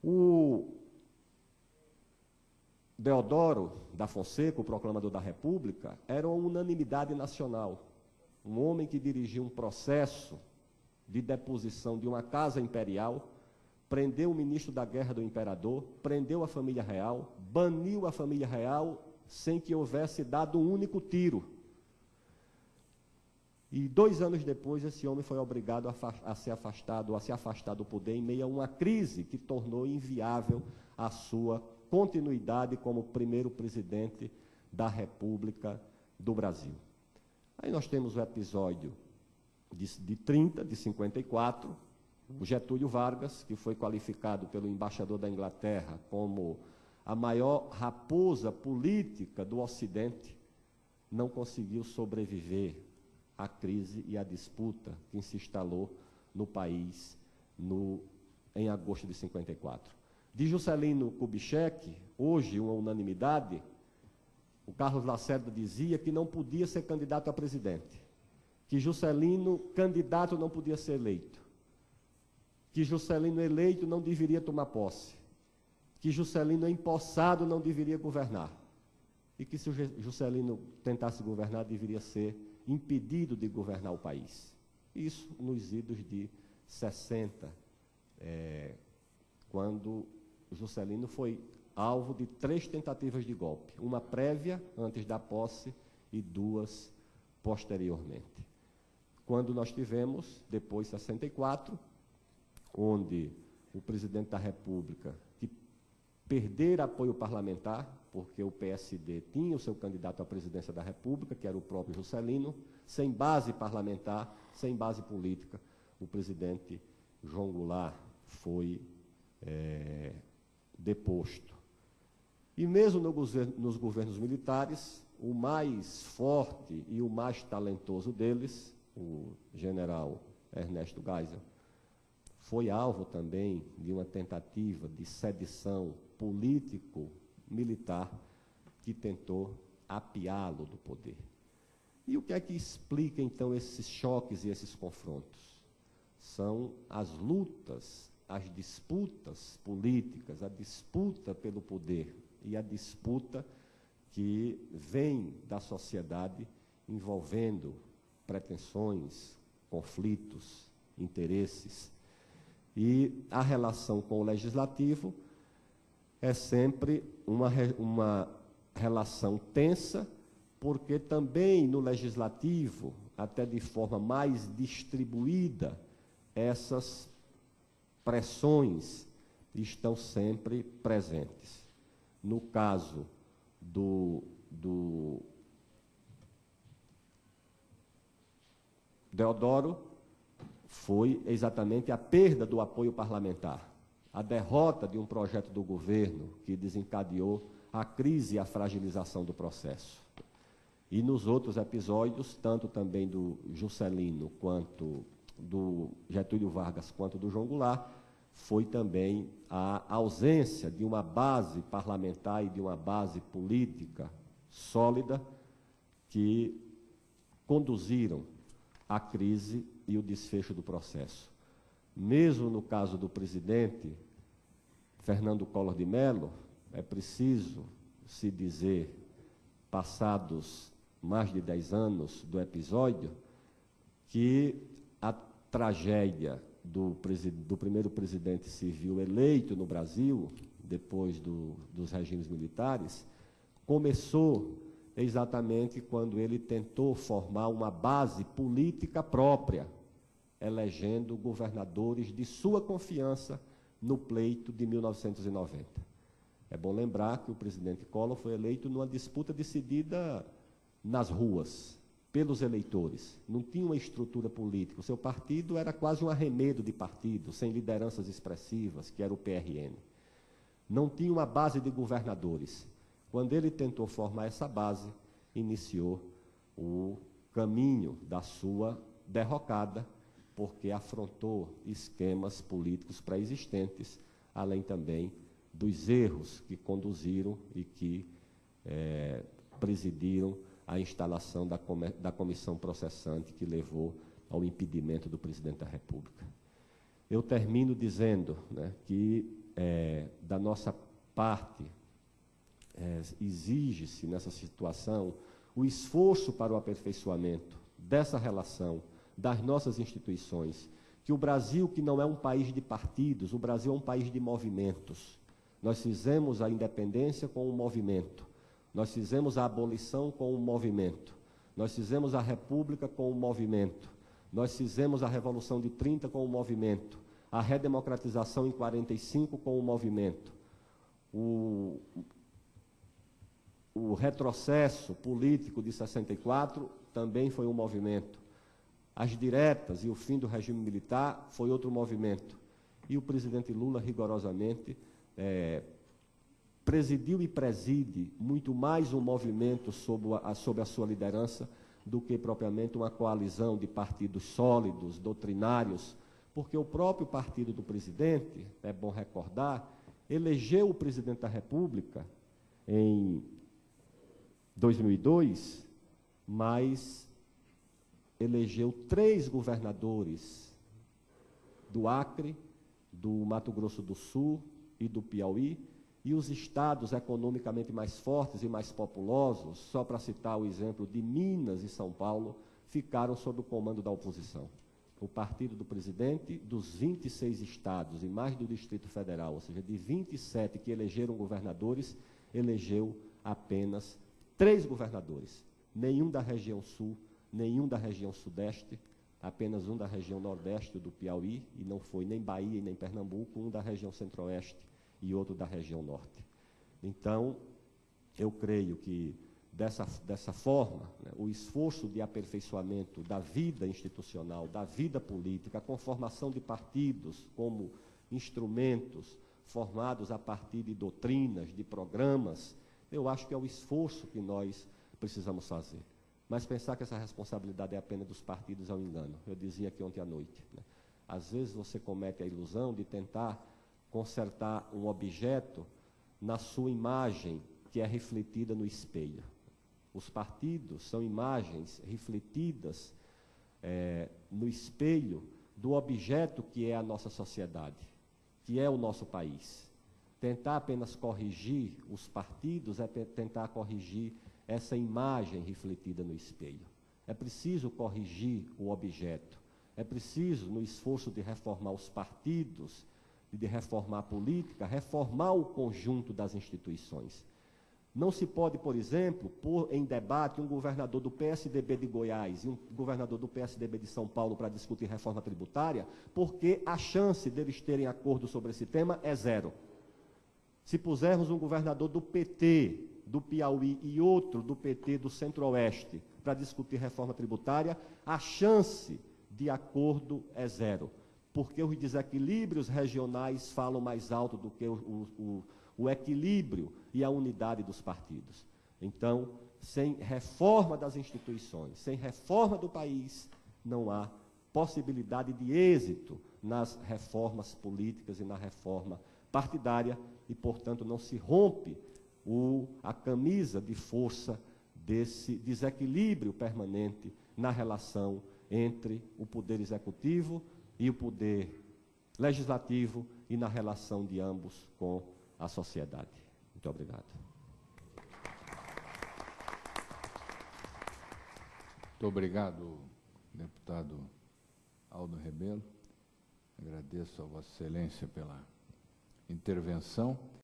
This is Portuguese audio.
O Deodoro da Fonseca, o proclamador da República, era uma unanimidade nacional. Um homem que dirigiu um processo de deposição de uma casa imperial, prendeu o ministro da guerra do imperador, prendeu a família real, baniu a família real sem que houvesse dado um único tiro. E 2 anos depois, esse homem foi obrigado a se afastar do poder em meio a uma crise que tornou inviável a sua continuidade como primeiro presidente da República do Brasil. Aí nós temos o episódio de 30, de 54, o Getúlio Vargas, que foi qualificado pelo embaixador da Inglaterra como a maior raposa política do Ocidente, não conseguiu sobreviver à crise e à disputa que se instalou no país em agosto de 54. De Juscelino Kubitschek, hoje uma unanimidade, o Carlos Lacerda dizia que não podia ser candidato a presidente, que Juscelino, candidato, não podia ser eleito, que Juscelino eleito não deveria tomar posse, que Juscelino empossado não deveria governar, e que se o Juscelino tentasse governar, deveria ser impedido de governar o país. Isso nos idos de 60, quando Juscelino foi alvo de 3 tentativas de golpe, uma prévia antes da posse e 2 posteriormente. Quando nós tivemos, depois 64, onde o presidente da República, que perdera apoio parlamentar, porque o PSD tinha o seu candidato à presidência da República, que era o próprio Juscelino, sem base parlamentar, sem base política, o presidente João Goulart foi deposto. E mesmo nos governos militares, o mais forte e o mais talentoso deles, o general Ernesto Geisel, foi alvo também de uma tentativa de sedição político-militar que tentou apiá-lo do poder. E o que é que explica, então, esses choques e esses confrontos? São as lutas, as disputas políticas, a disputa pelo poder e a disputa que vem da sociedade envolvendo pretensões, conflitos, interesses. E a relação com o legislativo é sempre uma relação tensa, porque também no legislativo, até de forma mais distribuída, essas pressões estão sempre presentes. No caso do Deodoro, foi exatamente a perda do apoio parlamentar, a derrota de um projeto do governo que desencadeou a crise e a fragilização do processo. E nos outros episódios, tanto também do Juscelino, quanto do Getúlio Vargas, quanto do João Goulart, foi também a ausência de uma base parlamentar e de uma base política sólida que conduziram a crise e o desfecho do processo. Mesmo no caso do presidente Fernando Collor de Mello, é preciso se dizer, passados mais de 10 anos do episódio, que a tragédia do primeiro presidente civil eleito no Brasil, depois dos regimes militares, começou exatamente quando ele tentou formar uma base política própria, elegendo governadores de sua confiança no pleito de 1990. É bom lembrar que o presidente Collor foi eleito numa disputa decidida nas ruas, pelos eleitores. Não tinha uma estrutura política. O seu partido era quase um arremedo de partido, sem lideranças expressivas, que era o PRN. Não tinha uma base de governadores. Quando ele tentou formar essa base, iniciou o caminho da sua derrocada, porque afrontou esquemas políticos pré-existentes, além também dos erros que conduziram e que presidiram a instalação da comissão processante que levou ao impedimento do presidente da República. Eu termino dizendo, que da nossa parte, exige-se nessa situação o esforço para o aperfeiçoamento dessa relação, das nossas instituições, que o Brasil, que não é um país de partidos, o Brasil é um país de movimentos. Nós fizemos a independência com um movimento, nós fizemos a abolição com um movimento, nós fizemos a república com um movimento, nós fizemos a Revolução de 30 com um movimento, a redemocratização em 45 com um movimento, o retrocesso político de 64 também foi um movimento. As diretas e o fim do regime militar foi outro movimento. E o presidente Lula, rigorosamente, presidiu e preside muito mais um movimento sob a sua liderança do que propriamente uma coalizão de partidos sólidos, doutrinários, porque o próprio partido do presidente, é bom recordar, elegeu o presidente da República em 2002, mas elegeu 3 governadores do Acre, do Mato Grosso do Sul e do Piauí, e os estados economicamente mais fortes e mais populosos, só para citar o exemplo de Minas e São Paulo, ficaram sob o comando da oposição. O partido do presidente, dos 26 estados e mais do Distrito Federal, ou seja, de 27 que elegeram governadores, elegeu apenas 3 governadores, nenhum da região sul, nenhum da região sudeste, apenas um da região nordeste do Piauí, e não foi nem Bahia e nem Pernambuco, um da região centro-oeste e outro da região norte. Então, eu creio que dessa forma, né, o esforço de aperfeiçoamento da vida institucional, da vida política, a conformação de partidos como instrumentos formados a partir de doutrinas, de programas, eu acho que é o esforço que nós precisamos fazer. Mas pensar que essa responsabilidade é apenas dos partidos é um engano. Eu dizia aqui ontem à noite, né? Às vezes você comete a ilusão de tentar consertar um objeto na sua imagem que é refletida no espelho. Os partidos são imagens refletidas no espelho do objeto que é a nossa sociedade, que é o nosso país. Tentar apenas corrigir os partidos é tentar corrigir essa imagem refletida no espelho. É preciso corrigir o objeto, é preciso, no esforço de reformar os partidos, de reformar a política, reformar o conjunto das instituições. Não se pode, por exemplo, pôr em debate um governador do PSDB de Goiás e um governador do PSDB de São Paulo para discutir reforma tributária, porque a chance deles terem acordo sobre esse tema é 0. Se pusermos um governador do PT do Piauí e outro do PT do Centro-Oeste para discutir reforma tributária, a chance de acordo é 0, porque os desequilíbrios regionais falam mais alto do que o equilíbrio e a unidade dos partidos. Então, sem reforma das instituições, sem reforma do país, não há possibilidade de êxito nas reformas políticas e na reforma partidária e, portanto, não se rompe a camisa de força desse desequilíbrio permanente na relação entre o poder executivo e o poder legislativo e na relação de ambos com a sociedade. Muito obrigado. Muito obrigado, deputado Aldo Rebelo. Agradeço a Vossa Excelência pela intervenção.